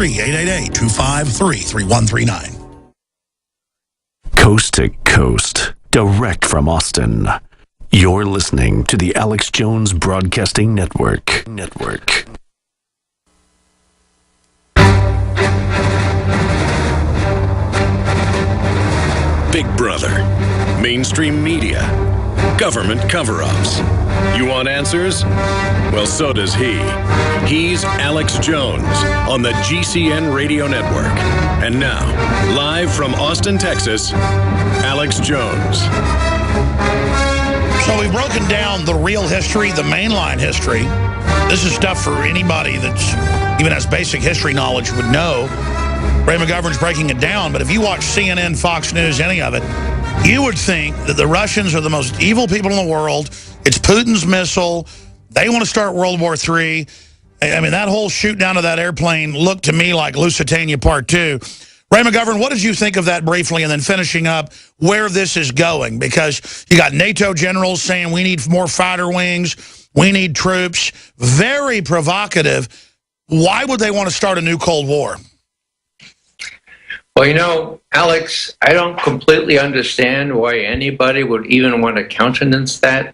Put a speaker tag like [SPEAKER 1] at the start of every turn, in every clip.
[SPEAKER 1] 888-253-3139.
[SPEAKER 2] Coast to coast, direct from Austin. You're listening to the Alex Jones Broadcasting Network.
[SPEAKER 3] Big Brother, mainstream media, government cover-ups. You want answers? Well, so does he. He's Alex Jones on the GCN Radio Network. And now, live from Austin, Texas, Alex Jones.
[SPEAKER 1] So we've broken down the real history, the mainline history. This is stuff for anybody that's even has basic history knowledge would know. Ray McGovern's breaking it down, but if you watch CNN, Fox News, any of it, you would think that the Russians are the most evil people in the world. It's Putin's missile. They want to start World War III. I mean, that whole shoot down of that airplane looked to me like Lusitania Part 2. Ray McGovern, what did you think of that briefly, and then finishing up where this is going? Because you got NATO generals saying we need more fighter wings, we need troops. Very provocative. Why would they want to start a new Cold War?
[SPEAKER 4] Well, you know, Alex, I don't completely understand why anybody would even want to countenance that.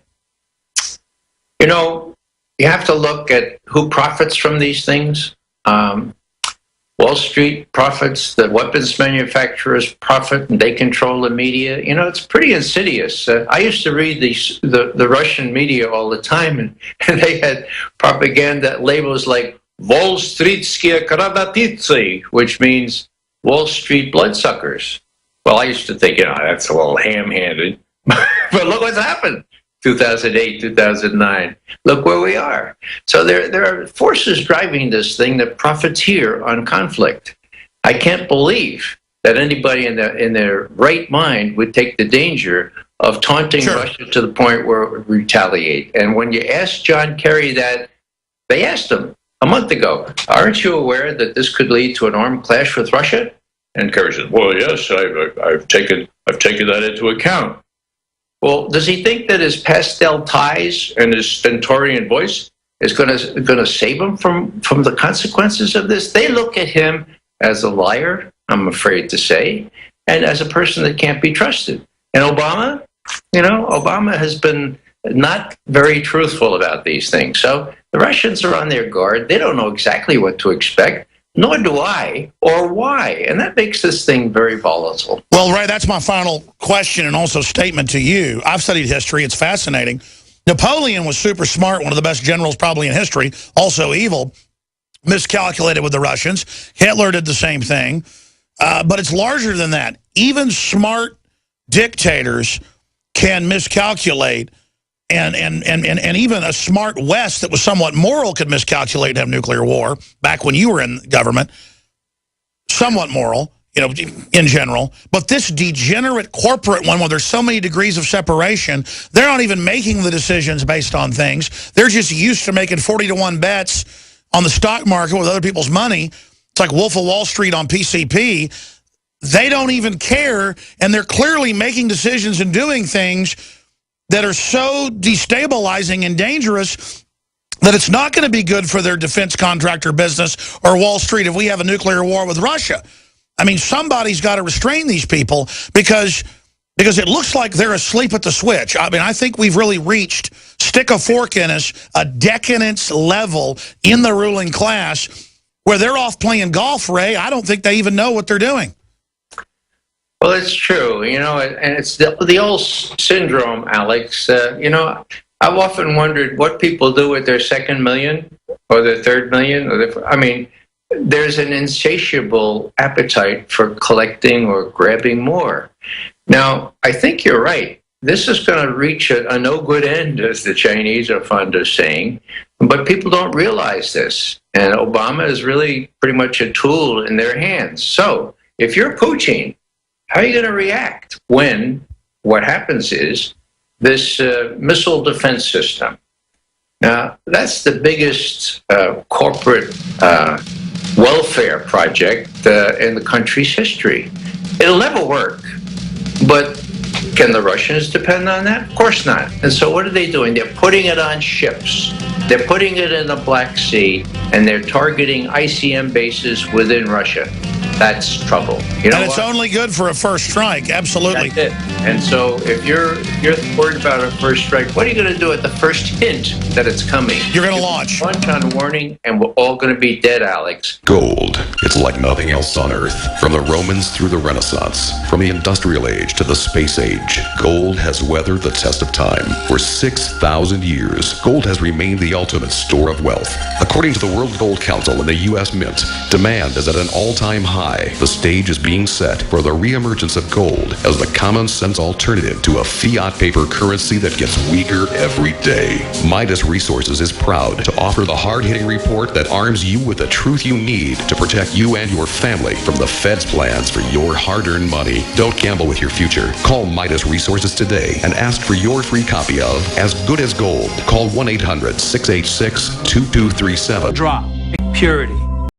[SPEAKER 4] You know, you have to look at who profits from these things. Wall Street profits, the weapons manufacturers profit, and they control the media. You know, it's pretty insidious. I used to read the Russian media all the time, and they had propaganda labels like Volstreetskie Kradatiцы, which means Wall Street bloodsuckers. Well, I used to think, you know, that's a little ham-handed. But look what's happened. 2008, 2009. Look where we are. So there are forces driving this thing that profiteer on conflict. I can't believe that anybody in their right mind would take the danger of taunting Russia to the point where it would retaliate. And when you ask John Kerry that, they asked him a month ago, aren't you aware that this could lead to an armed clash with Russia? And Kerry said, well, yes, I've taken that into account. Well, does he think that his pastel ties and his stentorian voice is going to save him from the consequences of this? They look at him as a liar, I'm afraid to say, and as a person that can't be trusted. And Obama, you know, Obama has been not very truthful about these things. So the Russians are on their guard. They don't know exactly what to expect. Nor do I, or why. And that makes this thing very volatile.
[SPEAKER 1] Well, Ray, that's my final question and also statement to you. I've studied history. It's fascinating. Napoleon was super smart, one of the best generals probably in history, also evil, miscalculated with the Russians. Hitler did the same thing. But it's larger than that. Even smart dictators can miscalculate, and even a smart West that was somewhat moral could miscalculate and have nuclear war back when you were in government. Somewhat moral, you know, in general. But this degenerate corporate one where there's so many degrees of separation, they're not even making the decisions based on things. They're just used to making 40-to-1 bets on the stock market with other people's money. It's like Wolf of Wall Street on PCP. They don't even care, and they're clearly making decisions and doing things that are so destabilizing and dangerous that it's not going to be good for their defense contractor business or Wall Street if we have a nuclear war with Russia. I mean, somebody's got to restrain these people because it looks like they're asleep at the switch. I mean, I think we've really reached, stick a fork in us, a decadence level in the ruling class where they're off playing golf, Ray. I don't think they even know what they're doing.
[SPEAKER 4] Well, it's true, you know, and it's the old syndrome, Alex. You know, I've often wondered what people do with their second million or their third million. I mean, there's an insatiable appetite for collecting or grabbing more. Now, I think you're right. This is going to reach a no-good end, as the Chinese are fond of saying, but people don't realize this. And Obama is really pretty much a tool in their hands. So if you're Putin, how are you going to react when what happens is this missile defense system? Now, that's the biggest corporate welfare project in the country's history. It'll never work. But can the Russians depend on that? Of course not. And so what are they doing? They're putting it on ships. They're putting it in the Black Sea, and they're targeting ICM bases within Russia. That's trouble. You know
[SPEAKER 1] And it's
[SPEAKER 4] what?
[SPEAKER 1] only good for a first strike. Absolutely.
[SPEAKER 4] That's it. And so if you're worried about a first strike, what are you going to do at the first hint that it's coming?
[SPEAKER 1] You're going to launch.
[SPEAKER 4] Launch on warning, and we're all going to be dead, Alex.
[SPEAKER 5] Gold. It's like nothing else on Earth. From the Romans through the Renaissance, from the Industrial Age to the Space Age, gold has weathered the test of time. For 6,000 years, gold has remained the ultimate store of wealth. According to the World Gold Council and the U.S. Mint, demand is at an all-time high. The stage is being set for the reemergence of gold as the common-sense alternative to a fiat paper currency that gets weaker every day. Midas Resources is proud to offer the hard-hitting report that arms you with the truth you need to protect you and your family from the Fed's plans for your hard-earned money. Don't gamble with your future. Call Midas Resources today and ask for your free copy of As Good as Gold. Call 1-800-686-2237.
[SPEAKER 6] Drop. Purity.